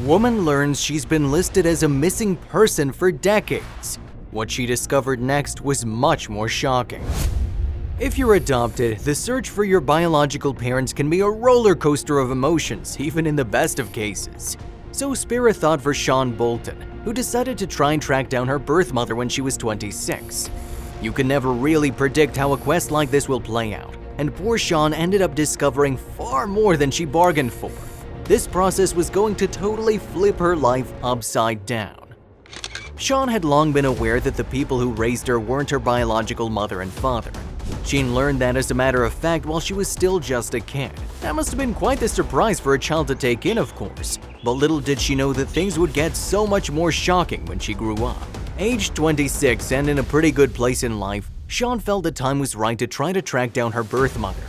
Woman learns she's been listed as a missing person for decades. What she discovered next was much more shocking. If you're adopted, the search for your biological parents can be a roller coaster of emotions, even in the best of cases. So spare a thought for Shawn Bolton, who decided to try and track down her birth mother when she was 26. You can never really predict how a quest like this will play out, and poor Shawn ended up discovering far more than she bargained for. This process was going to totally flip her life upside down. Shawn had long been aware that the people who raised her weren't her biological mother and father. She learned that as a matter of fact while she was still just a kid. That must have been quite the surprise for a child to take in, of course. But little did she know that things would get so much more shocking when she grew up. Aged 26 and in a pretty good place in life, Shawn felt the time was right to try to track down her birth mother.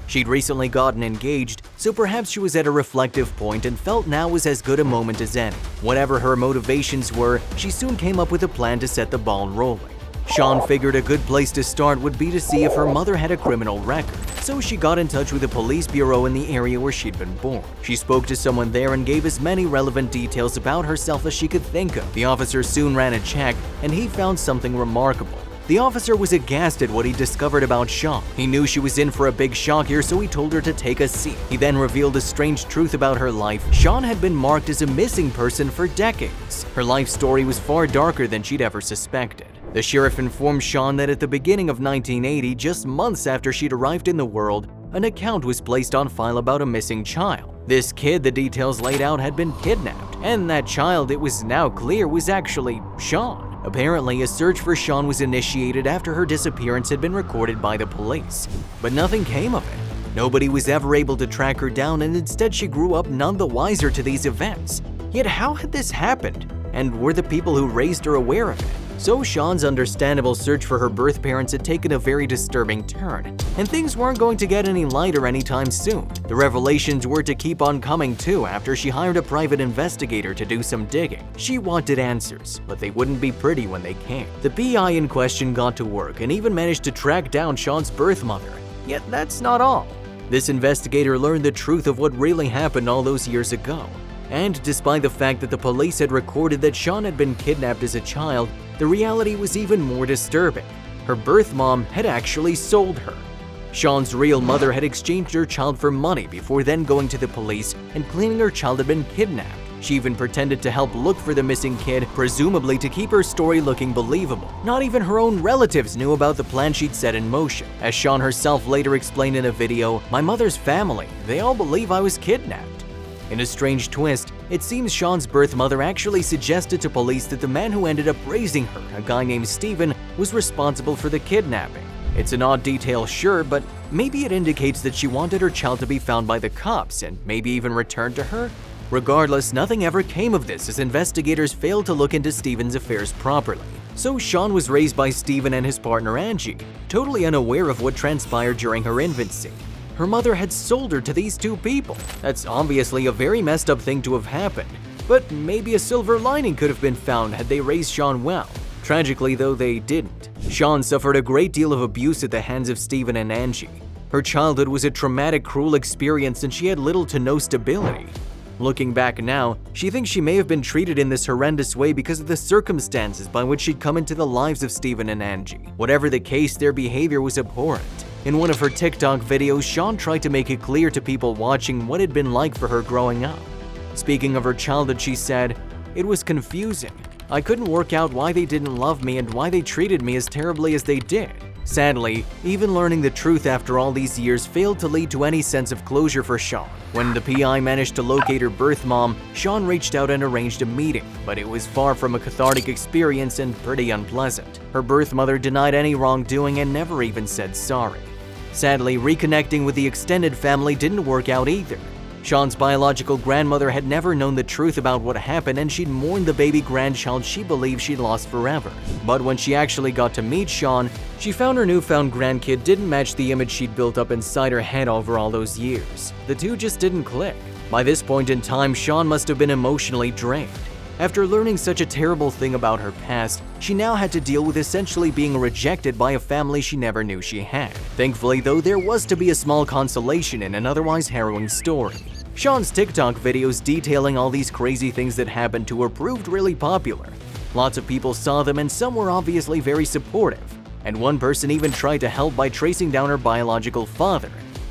She'd recently gotten engaged, so perhaps she was at a reflective point and felt now was as good a moment as any. Whatever her motivations were, she soon came up with a plan to set the ball rolling. Shawn figured a good place to start would be to see if her mother had a criminal record, so she got in touch with the police bureau in the area where she'd been born. She spoke to someone there and gave as many relevant details about herself as she could think of. The officer soon ran a check, and he found something remarkable. The officer was aghast at what he discovered about Shawn. He knew she was in for a big shock here, so he told her to take a seat. He then revealed a strange truth about her life. Shawn had been marked as a missing person for decades. Her life story was far darker than she'd ever suspected. The sheriff informed Shawn that at the beginning of 1980, just months after she'd arrived in the world, an account was placed on file about a missing child. This kid, the details laid out, had been kidnapped, and that child, it was now clear, was actually Shawn. Apparently, a search for Shawn was initiated after her disappearance had been recorded by the police, but nothing came of it. Nobody was ever able to track her down, and instead she grew up none the wiser to these events. Yet how had this happened? And were the people who raised her aware of it? So Shawn's understandable search for her birth parents had taken a very disturbing turn, and things weren't going to get any lighter anytime soon. The revelations were to keep on coming too after she hired a private investigator to do some digging. She wanted answers, but they wouldn't be pretty when they came. The PI in question got to work and even managed to track down Shawn's birth mother. Yet that's not all. This investigator learned the truth of what really happened all those years ago. And despite the fact that the police had recorded that Shawn had been kidnapped as a child, the reality was even more disturbing. Her birth mom had actually sold her. Shawn's real mother had exchanged her child for money before then going to the police and claiming her child had been kidnapped. She even pretended to help look for the missing kid, presumably to keep her story looking believable. Not even her own relatives knew about the plan she'd set in motion. As Shawn herself later explained in a video, "My mother's family, they all believe I was kidnapped." In a strange twist, it seems Shawn's birth mother actually suggested to police that the man who ended up raising her, a guy named Steven, was responsible for the kidnapping. It's an odd detail, sure, but maybe it indicates that she wanted her child to be found by the cops and maybe even returned to her? Regardless, nothing ever came of this as investigators failed to look into Steven's affairs properly. So Shawn was raised by Steven and his partner Angie, totally unaware of what transpired during her infancy. Her mother had sold her to these two people. That's obviously a very messed up thing to have happened, but maybe a silver lining could have been found had they raised Shawn well. Tragically though, they didn't. Shawn suffered a great deal of abuse at the hands of Steven and Angie. Her childhood was a traumatic, cruel experience and she had little to no stability. Looking back now, she thinks she may have been treated in this horrendous way because of the circumstances by which she'd come into the lives of Steven and Angie. Whatever the case, their behavior was abhorrent. In one of her TikTok videos, Shawn tried to make it clear to people watching what it had been like for her growing up. Speaking of her childhood, she said, "It was confusing. I couldn't work out why they didn't love me and why they treated me as terribly as they did." Sadly, even learning the truth after all these years failed to lead to any sense of closure for Shawn. When the PI managed to locate her birth mom, Shawn reached out and arranged a meeting, but it was far from a cathartic experience and pretty unpleasant. Her birth mother denied any wrongdoing and never even said sorry. Sadly, reconnecting with the extended family didn't work out either. Shawn's biological grandmother had never known the truth about what happened and she'd mourned the baby grandchild she believed she'd lost forever. But when she actually got to meet Shawn, she found her newfound grandkid didn't match the image she'd built up inside her head over all those years. The two just didn't click. By this point in time, Shawn must have been emotionally drained. After learning such a terrible thing about her past, she now had to deal with essentially being rejected by a family she never knew she had. Thankfully though, there was to be a small consolation in an otherwise harrowing story. Sean's TikTok videos detailing all these crazy things that happened to her proved really popular. Lots of people saw them and some were obviously very supportive, and one person even tried to help by tracing down her biological father.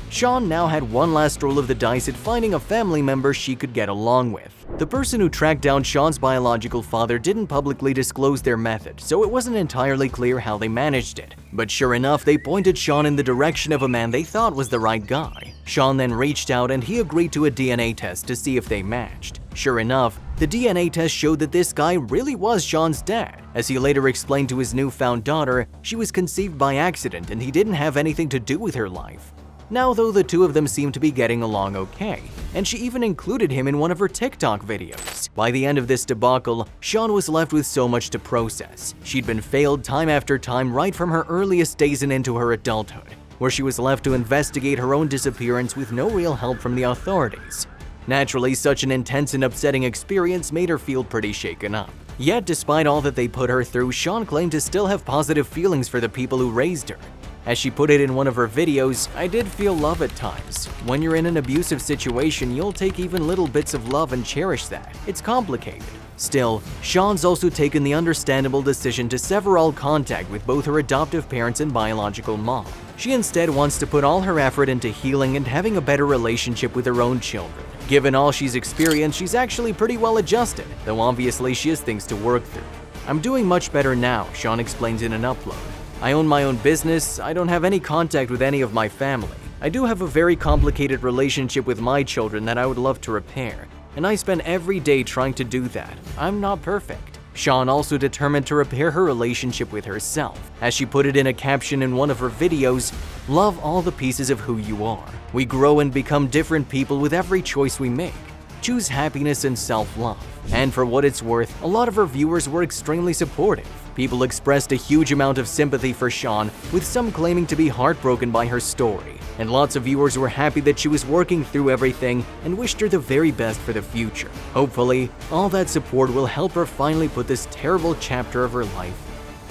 Sean now had one last roll of the dice at finding a family member she could get along with. The person who tracked down Sean's biological father didn't publicly disclose their method, so it wasn't entirely clear how they managed it. But sure enough, they pointed Sean in the direction of a man they thought was the right guy. Sean then reached out and he agreed to a DNA test to see if they matched. Sure enough, the DNA test showed that this guy really was Sean's dad. As he later explained to his newfound daughter, she was conceived by accident and he didn't have anything to do with her life. Now though, the two of them seem to be getting along okay, and she even included him in one of her TikTok videos. By the end of this debacle, Sean was left with so much to process. She'd been failed time after time right from her earliest days and into her adulthood, where she was left to investigate her own disappearance with no real help from the authorities. Naturally, such an intense and upsetting experience made her feel pretty shaken up. Yet, despite all that they put her through, Sean claimed to still have positive feelings for the people who raised her. As she put it in one of her videos, "I did feel love at times. When you're in an abusive situation, you'll take even little bits of love and cherish that. It's complicated." Still, Sean's also taken the understandable decision to sever all contact with both her adoptive parents and biological mom. She instead wants to put all her effort into healing and having a better relationship with her own children. Given all she's experienced, she's actually pretty well adjusted, though obviously she has things to work through. "I'm doing much better now," Sean explains in an upload. "I own my own business, I don't have any contact with any of my family. I do have a very complicated relationship with my children that I would love to repair, and I spend every day trying to do that. I'm not perfect." Sean also determined to repair her relationship with herself. As she put it in a caption in one of her videos, "Love all the pieces of who you are. We grow and become different people with every choice we make. Choose happiness and self-love." And for what it's worth, a lot of her viewers were extremely supportive. People expressed a huge amount of sympathy for Sean, with some claiming to be heartbroken by her story. And lots of viewers were happy that she was working through everything and wished her the very best for the future. Hopefully, all that support will help her finally put this terrible chapter of her life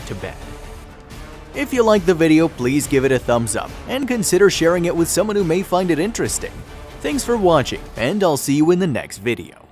to bed. If you liked the video, please give it a thumbs up and consider sharing it with someone who may find it interesting. Thanks for watching, and I'll see you in the next video.